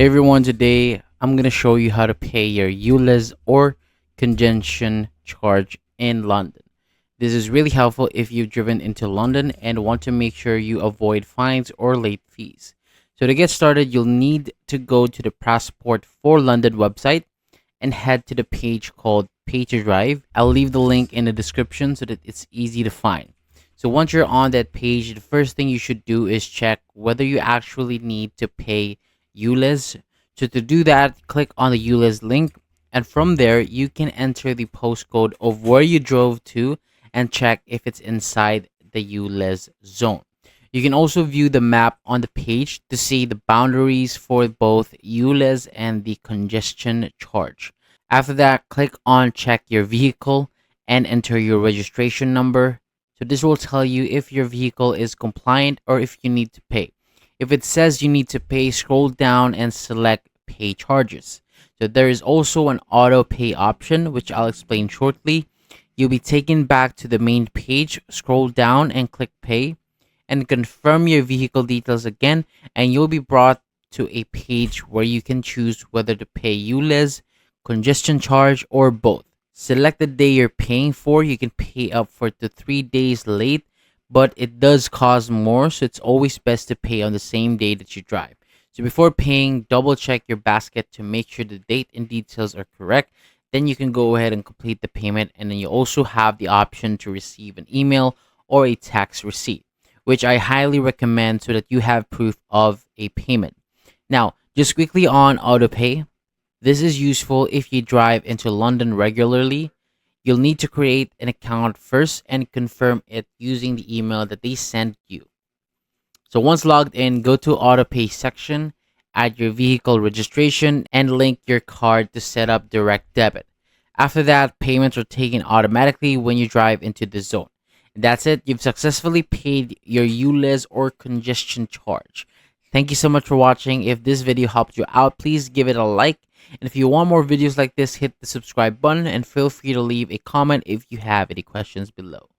Hey everyone, today I'm going to show you how to pay your ULEZ or congestion charge in London. This is really helpful if you've driven into London and want to make sure you avoid fines or late fees. So to get started, you'll need to go to the Passport for London website and head to the page called Pay to Drive. I'll leave the link in the description so that it's easy to find. So once you're on that page, the first thing you should do is check whether you actually need to pay ULEZ. So to do that, click on the ULEZ link, and from there you can enter the postcode of where you drove to and check if it's inside the ULEZ zone. You can also view the map on the page to see the boundaries for both ULEZ and the congestion charge. After that, click on check your vehicle and enter your registration number. So this will tell you if your vehicle is compliant or if you need to pay. If it says you need to pay, scroll down and select pay charges. So there is also an auto pay option, which I'll explain shortly. You'll be taken back to the main page, scroll down and click pay and confirm your vehicle details again, and you'll be brought to a page where you can choose whether to pay ULEZ, congestion charge, or both. Select the day you're paying for. You can pay up for the 3 days late, but it does cost more, so it's always best to pay on the same day that you drive. So before paying, double check your basket to make sure the date and details are correct. Then you can go ahead and complete the payment, and then you also have the option to receive an email or a tax receipt, which I highly recommend so that you have proof of a payment. Now, just quickly on autopay. This is useful if you drive into London regularly. You'll need to create an account first and confirm it using the email that they sent you. So once logged in, go to autopay section, add your vehicle registration, and link your card to set up direct debit. After that, payments are taken automatically when you drive into the zone. That's it. You've successfully paid your ULEZ or congestion charge. Thank you so much for watching. If this video helped you out, please give it a like. And if you want more videos like this, hit the subscribe button and feel free to leave a comment if you have any questions below.